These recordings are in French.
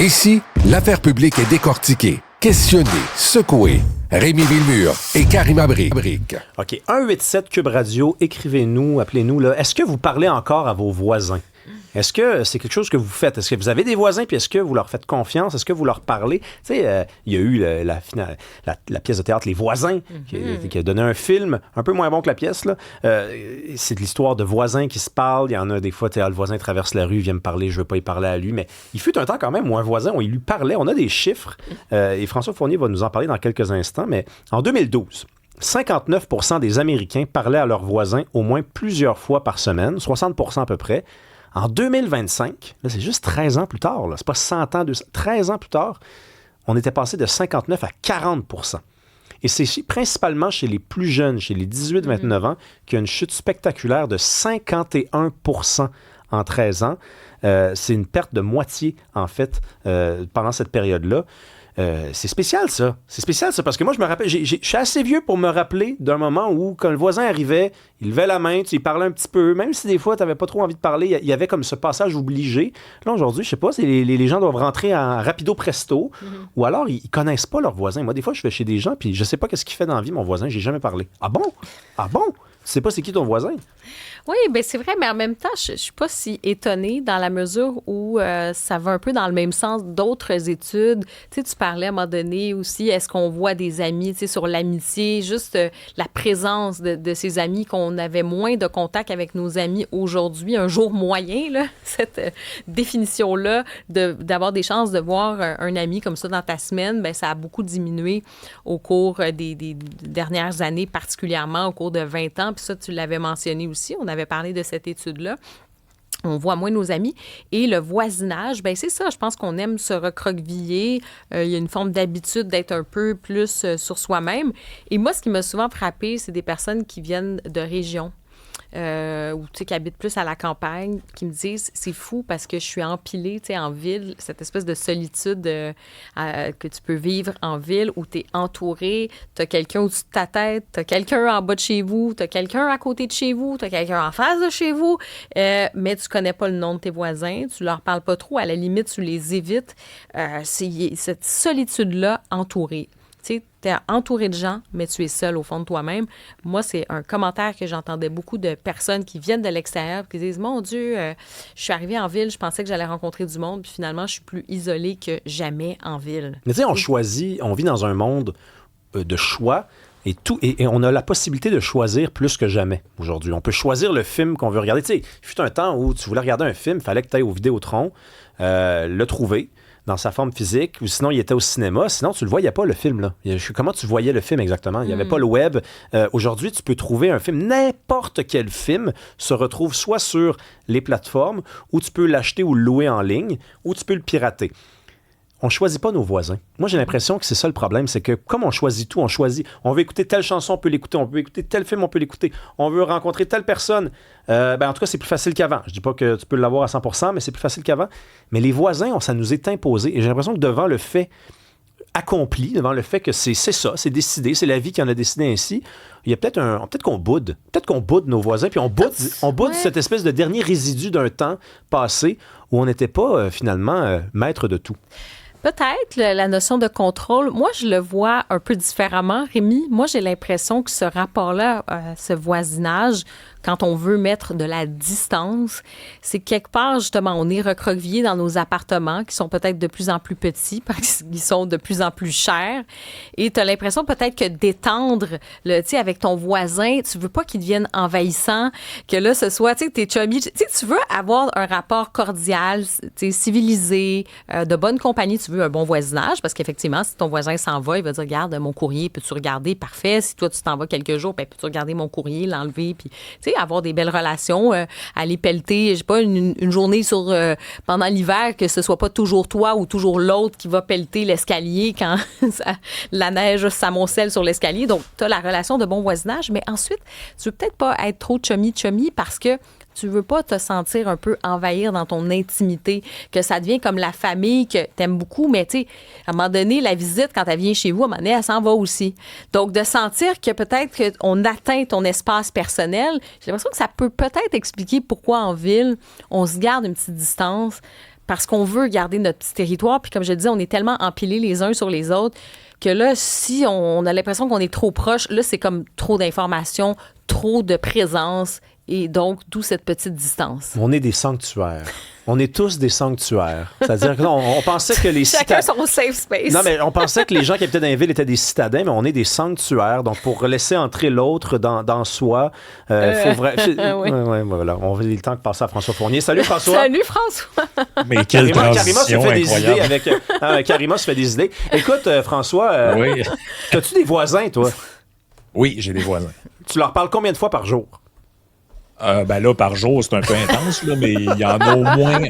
Ici, l'affaire publique est décortiquée, questionnée, secouée. Rémi Villemure et Karima Brique. OK. 187 Cube Radio, écrivez-nous, appelez-nous. Là. Est-ce que vous parlez encore à vos voisins? Est-ce que c'est quelque chose que vous faites? Est-ce que vous avez des voisins, puis est-ce que vous leur faites confiance? Est-ce que vous leur parlez? Tu sais, il y a eu la pièce de théâtre Les Voisins, qui a donné un film un peu moins bon que la pièce. Là. C'est de l'histoire de voisins qui se parlent. Il y en a des fois, le voisin traverse la rue, vient me parler, je veux pas y parler à lui. Mais il fut un temps quand même où un voisin, il lui parlait. On a des chiffres, et François Fournier va nous en parler dans quelques instants. Mais en 2012, 59% des Américains parlaient à leurs voisins au moins plusieurs fois par semaine, 60% à peu près. En 2025, là, c'est juste 13 ans plus tard, là, c'est pas 100 ans, 13 ans plus tard, on était passé de 59 à 40%. Et c'est principalement chez les plus jeunes, chez les 18-29 ans, qu'il y a une chute spectaculaire de 51% en 13 ans. C'est une perte de moitié, en fait, pendant cette période-là. C'est spécial, ça. C'est spécial, ça, parce que moi, je me rappelle, je suis assez vieux pour me rappeler d'un moment où, quand le voisin arrivait, il levait la main, il parlait un petit peu, même si des fois, tu n'avais pas trop envie de parler, il y avait comme ce passage obligé. Là, aujourd'hui, je sais pas, les gens doivent rentrer en rapido presto, ou alors, ils connaissent pas leurs voisins. Moi, des fois, je vais chez des gens, puis je sais pas qu'est-ce qu'il fait dans la vie, mon voisin, j'ai jamais parlé. Ah bon? Ah bon? Tu sais pas c'est qui ton voisin? Oui, bien c'est vrai, mais en même temps, je ne suis pas si étonnée dans la mesure où ça va un peu dans le même sens d'autres études. Tu sais, tu parlais à un moment donné aussi, est-ce qu'on voit des amis, tu sais, sur l'amitié, juste la présence de ces amis, qu'on avait moins de contact avec nos amis aujourd'hui, un jour moyen, là, cette définition-là, d'avoir des chances de voir un ami comme ça dans ta semaine, bien, ça a beaucoup diminué au cours des dernières années, particulièrement au cours de 20 ans. Puis ça, tu l'avais mentionné aussi, on avait parlé de cette étude-là. On voit moins nos amis. Et le voisinage, bien c'est ça, je pense qu'on aime se recroqueviller. Il y a une forme d'habitude d'être un peu plus sur soi-même. Et moi, ce qui m'a souvent frappée, c'est des personnes qui viennent de régions. Ou tu sais, qui habitent plus à la campagne, qui me disent c'est fou parce que je suis empilée, tu sais, en ville, cette espèce de solitude que tu peux vivre en ville où tu es entouré, tu as quelqu'un au-dessus de ta tête, tu as quelqu'un en bas de chez vous, tu as quelqu'un à côté de chez vous, tu as quelqu'un en face de chez vous, mais tu connais pas le nom de tes voisins, tu leur parles pas trop, à la limite, tu les évites. C'est cette solitude-là entourée. Tu es entouré de gens, mais tu es seul au fond de toi-même. Moi, c'est un commentaire que j'entendais beaucoup de personnes qui viennent de l'extérieur qui disent « Mon Dieu, je suis arrivée en ville, je pensais que j'allais rencontrer du monde, puis finalement, je suis plus isolée que jamais en ville. » Mais tu sais, on vit dans un monde de choix et on a la possibilité de choisir plus que jamais aujourd'hui. On peut choisir le film qu'on veut regarder. Tu sais, il fut un temps où tu voulais regarder un film, il fallait que tu ailles au Vidéotron, le trouver dans sa forme physique, ou sinon il était au cinéma. Sinon, tu le voyais pas, le film. Là. Comment tu voyais le film exactement? Il n'y avait pas le web. Aujourd'hui, tu peux trouver un film. N'importe quel film se retrouve soit sur les plateformes, ou tu peux l'acheter ou le louer en ligne, ou tu peux le pirater. On ne choisit pas nos voisins. Moi, j'ai l'impression que c'est ça le problème, c'est que comme on choisit tout, on veut écouter telle chanson, on peut l'écouter, on veut écouter tel film, on peut l'écouter, on veut rencontrer telle personne. En tout cas, c'est plus facile qu'avant. Je dis pas que tu peux l'avoir à 100%, mais c'est plus facile qu'avant. Mais les voisins, ça nous est imposé. Et j'ai l'impression que devant le fait accompli, devant le fait que c'est ça, c'est décidé, c'est la vie qui en a décidé ainsi, il y a peut-être qu'on boude. Peut-être qu'on boude nos voisins, puis on boude cette espèce de dernier résidu d'un temps passé où on n'était pas finalement maître de tout. Peut-être la notion de contrôle. Moi, je le vois un peu différemment, Rémi. Moi, j'ai l'impression que ce rapport-là, ce voisinage, quand on veut mettre de la distance, c'est quelque part, justement, on est recroquevillé dans nos appartements qui sont peut-être de plus en plus petits parce qu'ils sont de plus en plus chers. Et tu as l'impression peut-être que d'étendre, tu sais, avec ton voisin, tu veux pas qu'il devienne envahissant, que là, ce soit, tu sais, tes chummies, tu sais, tu veux avoir un rapport cordial, tu sais, civilisé, de bonne compagnie, tu veux un bon voisinage parce qu'effectivement, si ton voisin s'en va, il va dire, regarde, mon courrier, peux-tu regarder? Parfait. Si toi, tu t'en vas quelques jours, ben, peux-tu regarder mon courrier, l'enlever? Puis, tu sais, avoir des belles relations, aller pelleter, je sais pas, une journée pendant l'hiver, que ce soit pas toujours toi ou toujours l'autre qui va pelleter l'escalier quand la neige s'amoncelle sur l'escalier. Donc, tu as la relation de bon voisinage, mais ensuite, tu veux peut-être pas être trop chummy parce que tu veux pas te sentir un peu envahir dans ton intimité, que ça devient comme la famille que t'aimes beaucoup, mais tu sais, à un moment donné, la visite, quand elle vient chez vous, à un moment donné, elle s'en va aussi. Donc, de sentir que peut-être qu'on atteint ton espace personnel, j'ai l'impression que ça peut peut-être expliquer pourquoi en ville, on se garde une petite distance, parce qu'on veut garder notre petit territoire. Puis comme je disais, on est tellement empilés les uns sur les autres que là, si on a l'impression qu'on est trop proche, là, c'est comme trop d'informations, trop de présence, et donc, d'où cette petite distance. On est des sanctuaires. On est tous des sanctuaires. C'est-à-dire qu'on pensait que les Chacun son safe space. Non, mais on pensait que les gens qui habitaient dans les villes étaient des citadins, mais on est des sanctuaires. Donc, pour laisser entrer l'autre dans soi, faut vraiment... Oui. Voilà. On veut le temps de passer à François Fournier. Salut, François. Salut, François. Mais quelle Karima se transition fait des idées incroyable. avec... Karima se fait des idées. Écoute, François, Oui. as-tu des voisins, toi? Oui, j'ai des voisins. Tu leur parles combien de fois par jour? Ben là, par jour, c'est un peu intense, là, mais il y en a au moins...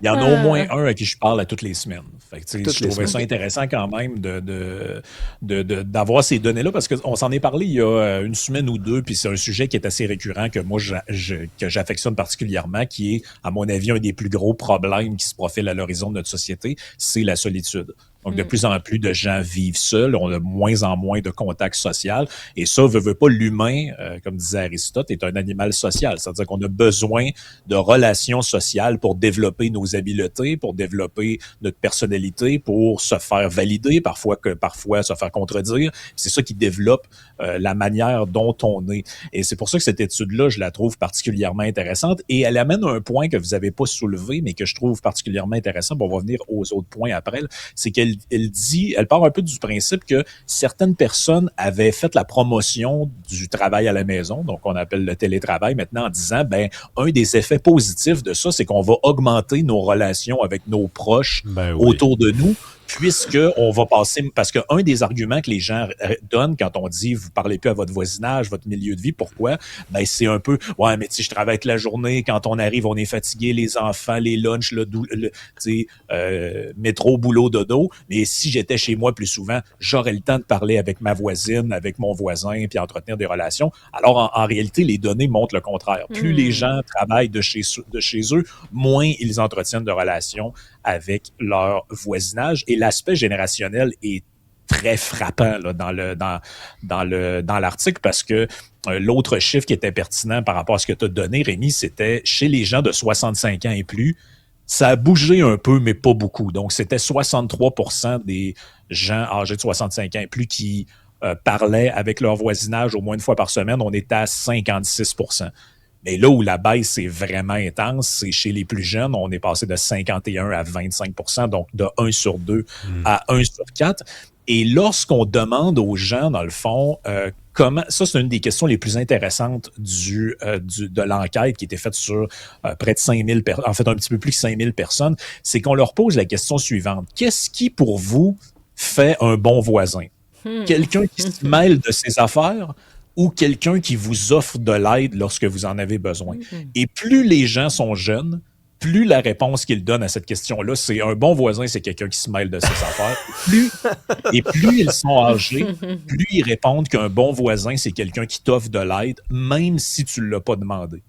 Il y en a au moins un à qui je parle à toutes les semaines. Fait que, je trouvais ça intéressant quand même d'avoir ces données-là parce qu'on s'en est parlé il y a une semaine ou deux, puis c'est un sujet qui est assez récurrent que moi que j'affectionne particulièrement, qui est, à mon avis, un des plus gros problèmes qui se profile à l'horizon de notre société, c'est la solitude. Donc, de plus en plus de gens vivent seuls, on a de moins en moins de contact social. Et ça, veut pas, l'humain, comme disait Aristote, est un animal social. C'est-à-dire qu'on a besoin de relations sociales pour développer nos habiletés, pour développer notre personnalité, pour se faire valider, parfois se faire contredire. C'est ça qui développe la manière dont on est. Et c'est pour ça que cette étude-là, je la trouve particulièrement intéressante. Et elle amène un point que vous n'avez pas soulevé, mais que je trouve particulièrement intéressant. On va venir aux autres points après. C'est qu'elle elle part un peu du principe que certaines personnes avaient fait la promotion du travail à la maison, donc on appelle le télétravail maintenant, en disant, un des effets positifs de ça, c'est qu'on va augmenter nos relations avec nos proches autour de nous, puisque on va passer, parce qu'un des arguments que les gens donnent quand on dit vous parlez plus à votre voisinage, votre milieu de vie, pourquoi? C'est un peu, ouais, mais tu sais, je travaille toute la journée, quand on arrive, on est fatigué, les enfants, les lunchs, métro, boulot, dodo, mais si j'étais chez moi plus souvent, j'aurais le temps de parler avec ma voisine, avec mon voisin, puis entretenir des relations. Alors, en réalité, les données montrent le contraire. Plus les gens travaillent de chez eux, moins ils entretiennent de relations avec leur voisinage. Et l'aspect générationnel est très frappant là, dans l'article parce que l'autre chiffre qui était pertinent par rapport à ce que tu as donné, Rémi, c'était chez les gens de 65 ans et plus, ça a bougé un peu, mais pas beaucoup. Donc, c'était 63% des gens âgés de 65 ans et plus qui parlaient avec leur voisinage au moins une fois par semaine. On était à 56%. Mais là où la baisse est vraiment intense, c'est chez les plus jeunes. On est passé de 51 à 25%, donc de 1 sur 2 à 1 sur 4. Et lorsqu'on demande aux gens, dans le fond, comment... Ça, c'est une des questions les plus intéressantes de l'enquête qui a été faite sur près de 5000 personnes, en fait un petit peu plus que 5000 personnes, c'est qu'on leur pose la question suivante. Qu'est-ce qui, pour vous, fait un bon voisin? Quelqu'un qui se mêle de ses affaires ou quelqu'un qui vous offre de l'aide lorsque vous en avez besoin? Et plus les gens sont jeunes, plus la réponse qu'ils donnent à cette question-là, c'est un bon voisin, c'est quelqu'un qui se mêle de ses affaires. Et plus ils sont âgés, plus ils répondent qu'un bon voisin, c'est quelqu'un qui t'offre de l'aide, même si tu ne l'as pas demandé.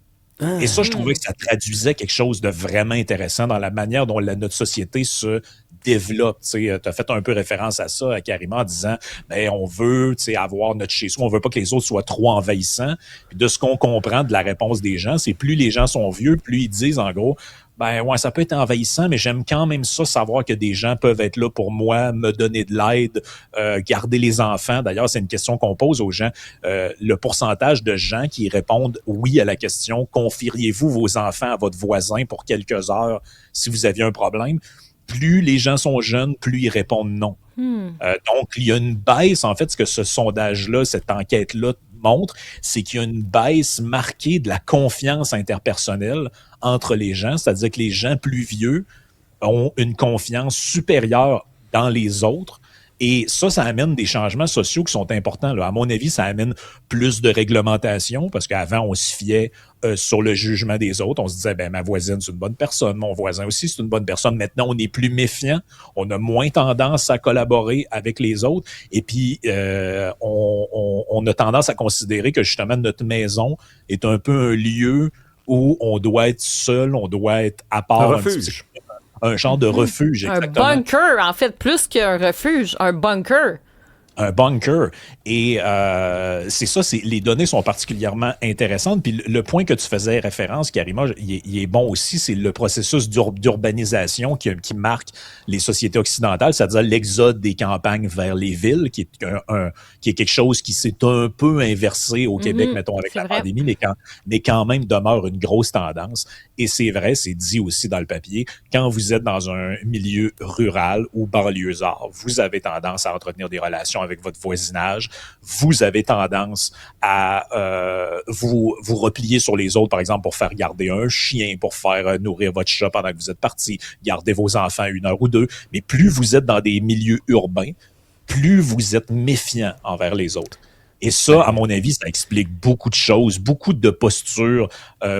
Et ça, je trouvais que ça traduisait quelque chose de vraiment intéressant dans la manière dont notre société se développe. Tu as fait un peu référence à ça, à Karima, en disant on veut avoir notre chez-soi, on veut pas que les autres soient trop envahissants. Puis de ce qu'on comprend de la réponse des gens, c'est plus les gens sont vieux, plus ils disent en gros, ça peut être envahissant, mais j'aime quand même ça, savoir que des gens peuvent être là pour moi, me donner de l'aide, garder les enfants. D'ailleurs, c'est une question qu'on pose aux gens. Le pourcentage de gens qui répondent oui à la question, confieriez-vous vos enfants à votre voisin pour quelques heures si vous aviez un problème? Plus les gens sont jeunes, plus ils répondent non. Donc, il y a une baisse, en fait, ce que ce sondage-là, cette enquête-là montre, c'est qu'il y a une baisse marquée de la confiance interpersonnelle entre les gens, c'est-à-dire que les gens plus vieux ont une confiance supérieure dans les autres. Et ça amène des changements sociaux qui sont importants. Là. À mon avis, ça amène plus de réglementation parce qu'avant, on se fiait sur le jugement des autres. On se disait, ma voisine, c'est une bonne personne. Mon voisin aussi, c'est une bonne personne. Maintenant, on est plus méfiant. On a moins tendance à collaborer avec les autres. Et puis, on a tendance à considérer que justement, notre maison est un peu un lieu où on doit être seul, on doit être à part. Un refuge. Un genre de refuge, exactement. Un bunker, en fait, plus qu'un refuge, un bunker. un bunker. Et c'est ça, les données sont particulièrement intéressantes. Puis le point que tu faisais référence, Karima, il est bon aussi, c'est le processus d'urbanisation qui marque les sociétés occidentales, c'est-à-dire l'exode des campagnes vers les villes, qui est quelque chose qui s'est un peu inversé au Québec, mettons, avec la pandémie, mais quand même demeure une grosse tendance. Et c'est vrai, c'est dit aussi dans le papier, quand vous êtes dans un milieu rural ou banlieusard, vous avez tendance à entretenir des relations avec votre voisinage, vous avez tendance à vous replier sur les autres, par exemple, pour faire garder un chien, pour faire nourrir votre chat pendant que vous êtes parti, garder vos enfants 1 heure ou 2. Mais plus vous êtes dans des milieux urbains, plus vous êtes méfiant envers les autres. Et ça, à mon avis, ça explique beaucoup de choses, beaucoup de postures,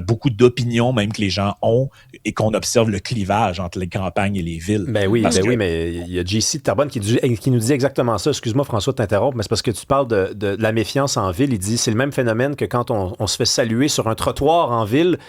beaucoup d'opinions même que les gens ont et qu'on observe le clivage entre les campagnes et les villes. Oui, mais il y a JC de Terrebonne qui nous dit exactement ça. Excuse-moi, François, de t'interrompre, mais c'est parce que tu parles de la méfiance en ville. Il dit c'est le même phénomène que quand on se fait saluer sur un trottoir en ville.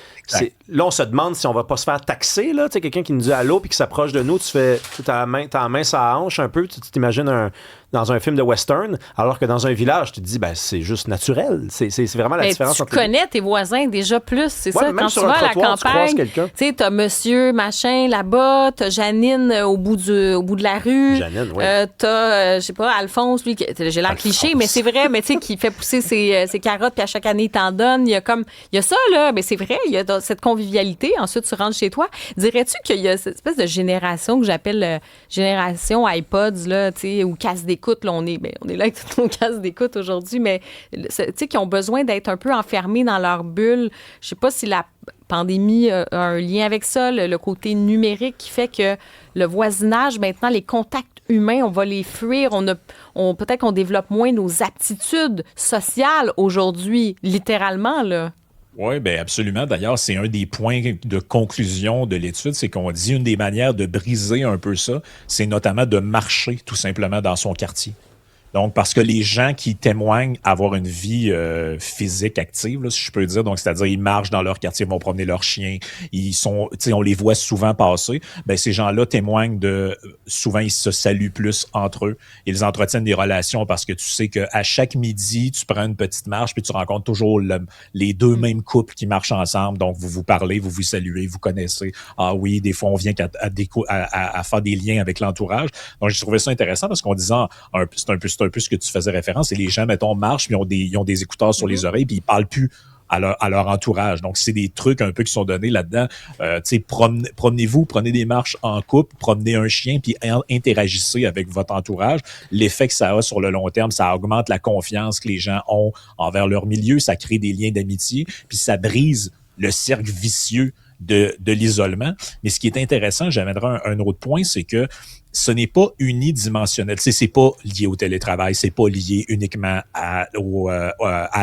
Là, on se demande si on va pas se faire taxer. Là. Tu sais, quelqu'un qui nous dit allô puis qui s'approche de nous, tu as la main sur la hanche un peu, tu t'imagines dans un film de western, alors que dans un village, tu te dis, c'est juste naturel. C'est vraiment la différence. Tu connais tes voisins déjà plus, c'est ça. Quand tu vas à la campagne, tu sais, t'as monsieur machin là-bas, t'as Janine au bout de la rue. Janine, oui. T'as, je sais pas, Alphonse, lui, j'ai l'air cliché, mais c'est vrai, mais tu sais, qui fait pousser ses carottes, puis à chaque année, il t'en donne. Il y a ça, là, mais c'est vrai, il y a cette convivialité. Ensuite, tu rentres chez toi. Dirais-tu qu'il y a cette espèce de génération que j'appelle génération iPods, là, tu sais, ou casse d'écoute, là, on est là avec tous nos casques d'écoute aujourd'hui, mais tu sais, qui ont besoin d'être un peu enfermés dans leur bulle. Je sais pas si la pandémie a un lien avec ça, le côté numérique qui fait que le voisinage, maintenant, les contacts humains, on va les fuir. Peut-être qu'on développe moins nos aptitudes sociales aujourd'hui, littéralement, là. Oui, bien absolument. D'ailleurs, c'est un des points de conclusion de l'étude, c'est qu'on dit une des manières de briser un peu ça, c'est notamment de marcher tout simplement dans son quartier. Donc, parce que les gens qui témoignent avoir une vie physique active, là, si je peux dire, donc c'est-à-dire ils marchent dans leur quartier, vont promener leurs chiens, on les voit souvent passer, ben ces gens-là témoignent souvent ils se saluent plus entre eux, ils entretiennent des relations parce que tu sais qu'à chaque midi, tu prends une petite marche puis tu rencontres toujours les deux mêmes couples qui marchent ensemble, donc vous parlez, vous saluez, vous connaissez. Ah oui, des fois on vient à faire des liens avec l'entourage. Donc j'ai trouvé ça intéressant parce qu'on disait, c'est un peu ce que tu faisais référence, et les gens, mettons, marchent, puis ils ont des écouteurs sur les oreilles, puis ils parlent plus à leur entourage. Donc, c'est des trucs un peu qui sont donnés là-dedans. Tu sais, promenez-vous, prenez des marches en couple, promenez un chien, puis interagissez avec votre entourage. L'effet que ça a sur le long terme, ça augmente la confiance que les gens ont envers leur milieu, ça crée des liens d'amitié, puis ça brise le cercle vicieux de l'isolement. Mais ce qui est intéressant, j'amènerai un autre point, c'est que ce n'est pas unidimensionnel. C'est pas lié au télétravail, c'est pas lié uniquement à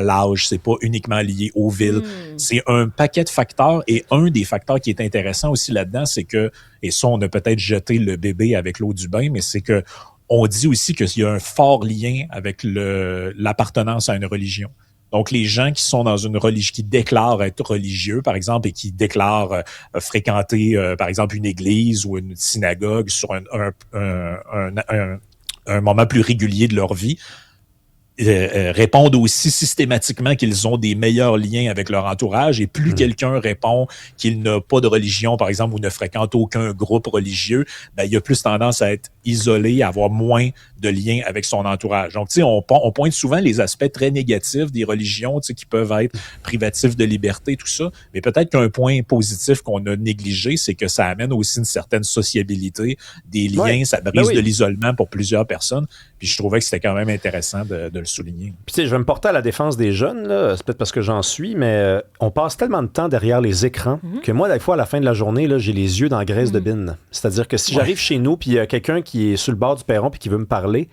l'âge, c'est pas uniquement lié aux villes. C'est un paquet de facteurs, et un des facteurs qui est intéressant aussi là-dedans, c'est que, et ça, on a peut-être jeté le bébé avec l'eau du bain, mais c'est que on dit aussi qu'il y a un fort lien avec l'appartenance à une religion. Donc, les gens qui sont dans une religion, qui déclarent être religieux, par exemple, et qui déclarent fréquenter, par exemple, une église ou une synagogue sur un moment plus régulier de leur vie, répondent aussi systématiquement qu'ils ont des meilleurs liens avec leur entourage, et plus quelqu'un répond qu'il n'a pas de religion, par exemple, ou ne fréquente aucun groupe religieux, ben, il a plus tendance à être isolé, à avoir moins de liens avec son entourage. Donc, tu sais, on pointe souvent les aspects très négatifs des religions, tu sais, qui peuvent être privatifs de liberté, tout ça, mais peut-être qu'un point positif qu'on a négligé, c'est que ça amène aussi une certaine sociabilité, des liens, ça brise de l'isolement pour plusieurs personnes, puis je trouvais que c'était quand même intéressant de le souligner. Puis tu sais, je vais me porter à la défense des jeunes, là. C'est peut-être parce que j'en suis, mais on passe tellement de temps derrière les écrans que moi, des fois, à la fin de la journée, là, j'ai les yeux dans la graisse de bine. C'est-à-dire que si j'arrive chez nous, puis il y a quelqu'un qui est sur le bord du perron puis qui veut me parler,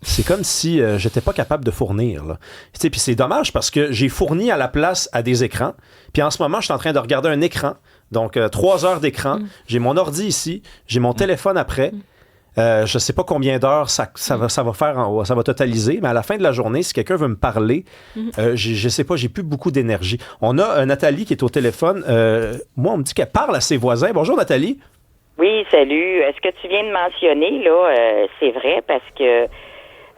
c'est comme si j'étais pas capable de fournir. Là. Tu sais, puis c'est dommage parce que j'ai fourni à la place à des écrans. Puis en ce moment, je suis en train de regarder un écran. Donc, 3 heures d'écran. J'ai mon ordi ici. J'ai mon téléphone après. Je sais pas combien d'heures ça va totaliser, mais à la fin de la journée, si quelqu'un veut me parler, je sais pas, j'ai plus beaucoup d'énergie. On a Nathalie qui est au téléphone. Moi, on me dit qu'elle parle à ses voisins. Bonjour, Nathalie. Oui, salut. Ce que tu viens de mentionner, là, c'est vrai parce que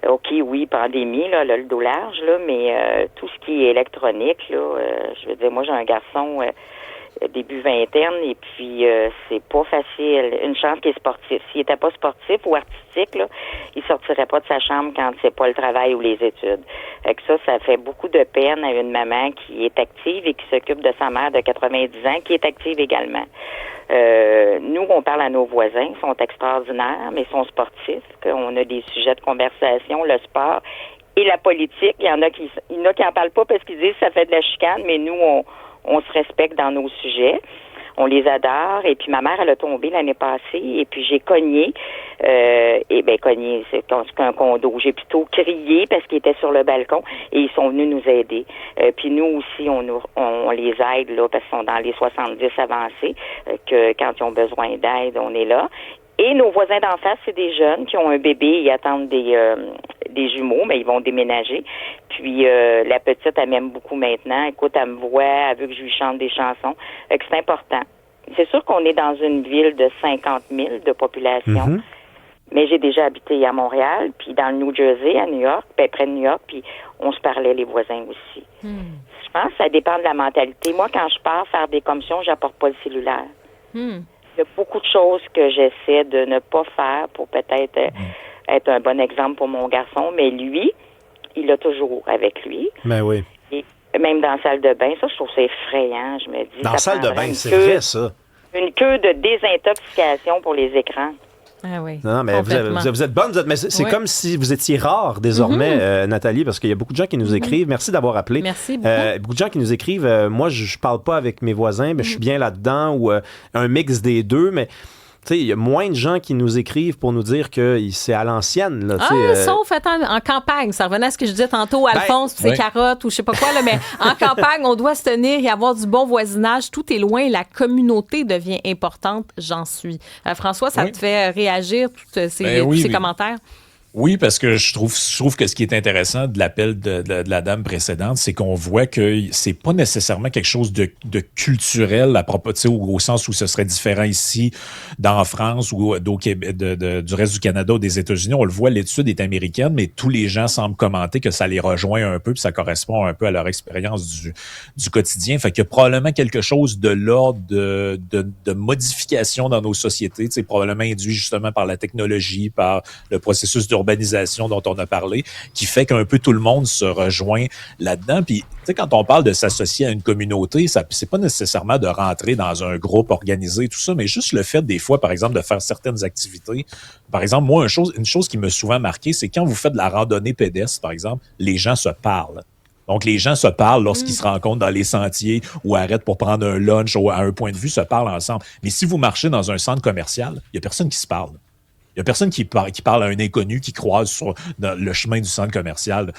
OK, oui, pandémie, là, le dos large, là, mais tout ce qui est électronique, là, je veux dire, moi, j'ai un garçon début vingtaine, et puis c'est pas facile. Une chance qu'il est sportif. S'il était pas sportif ou artistique, là, il sortirait pas de sa chambre quand c'est pas le travail ou les études. Fait que ça fait beaucoup de peine à une maman qui est active et qui s'occupe de sa mère de 90 ans, qui est active également. Nous, on parle à nos voisins, ils sont extraordinaires, mais ils sont sportifs. On a des sujets de conversation, le sport et la politique. Il y en a qui en parlent pas parce qu'ils disent que ça fait de la chicane, mais nous, on se respecte dans nos sujets. On les adore. Et puis, ma mère, elle a tombé l'année passée. Et puis, j'ai cogné. Cogné, c'est un condo. J'ai plutôt crié parce qu'ils étaient sur le balcon. Et ils sont venus nous aider. Puis, nous aussi, on les aide, là, parce qu'ils sont dans les 70 avancés. Que quand ils ont besoin d'aide, on est là. Et nos voisins d'en face, c'est des jeunes qui ont un bébé, ils attendent des jumeaux, mais ils vont déménager. Puis la petite, elle m'aime beaucoup maintenant. Écoute, elle me voit, elle veut que je lui chante des chansons. Fait que c'est important. C'est sûr qu'on est dans une ville de 50 000 de population, mais j'ai déjà habité à Montréal, puis dans le New Jersey, à New York, puis près de New York, puis on se parlait les voisins aussi. Je pense que ça dépend de la mentalité. Moi, quand je pars faire des commissions, j'apporte pas le cellulaire. Il y a beaucoup de choses que j'essaie de ne pas faire pour peut-être être un bon exemple pour mon garçon, mais lui, il l'a toujours avec lui. Ben oui. Et même dans la salle de bain, ça, je trouve ça effrayant. Je me dis, Dans la salle de bain, c'est vrai, ça. Une queue de désintoxication pour les écrans. Ah oui. Non, mais vous êtes bonne, mais c'est comme si vous étiez rare désormais, Nathalie, parce qu'il y a beaucoup de gens qui nous écrivent. Merci d'avoir appelé. Merci beaucoup. Beaucoup de gens qui nous écrivent. Moi, je parle pas avec mes voisins, mais je suis bien là-dedans, ou un mix des deux, mais il y a moins de gens qui nous écrivent pour nous dire que c'est à l'ancienne. Là, sauf en campagne. Ça revenait à ce que je disais tantôt, Alphonse, ses carottes ou je sais pas quoi. Là, mais en campagne, on doit se tenir et avoir du bon voisinage. Tout est loin. La communauté devient importante, j'en suis. François, ça te fait réagir, tous ces commentaires? Oui, parce que je trouve que ce qui est intéressant de l'appel de la dame précédente, c'est qu'on voit que c'est pas nécessairement quelque chose de culturel à propos, au sens où ce serait différent ici, en France ou du reste du Canada ou des États-Unis. On le voit, l'étude est américaine, mais tous les gens semblent commenter que ça les rejoint un peu, puis ça correspond un peu à leur expérience du quotidien. Fait qu'il y a probablement quelque chose de l'ordre de modification dans nos sociétés, probablement induit justement par la technologie, par le processus d'urbanisation dont on a parlé, qui fait qu'un peu tout le monde se rejoint là-dedans. Puis, quand on parle de s'associer à une communauté, c'est pas nécessairement de rentrer dans un groupe organisé, tout ça, mais juste le fait, des fois, par exemple, de faire certaines activités. Par exemple, moi, une chose qui m'a souvent marqué, c'est quand vous faites de la randonnée pédestre, par exemple, les gens se parlent. Donc, les gens se parlent lorsqu'ils se rencontrent dans les sentiers ou arrêtent pour prendre un lunch ou à un point de vue, se parlent ensemble. Mais si vous marchez dans un centre commercial, il y a personne qui se parle. Il n'y a personne qui parle à un inconnu qui croise sur le chemin du centre commercial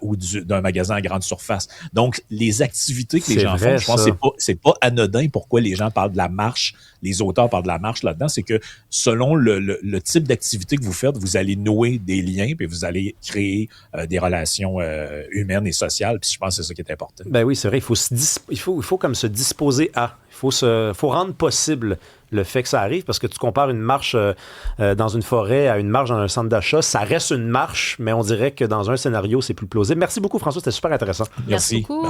ou d'un magasin à grande surface. Donc, les activités que les gens font, je pense que c'est pas anodin pourquoi les gens parlent de la marche, les auteurs parlent de la marche là-dedans, c'est que selon le type d'activité que vous faites, vous allez nouer des liens puis vous allez créer des relations humaines et sociales. Puis je pense que c'est ça qui est important. Ben oui, c'est vrai, il faut comme se disposer à. Il faut rendre possible le fait que ça arrive, parce que tu compares une marche dans une forêt à une marche dans un centre d'achat, ça reste une marche, mais on dirait que dans un scénario, c'est plus plausible. Merci beaucoup, François, c'était super intéressant. Merci beaucoup.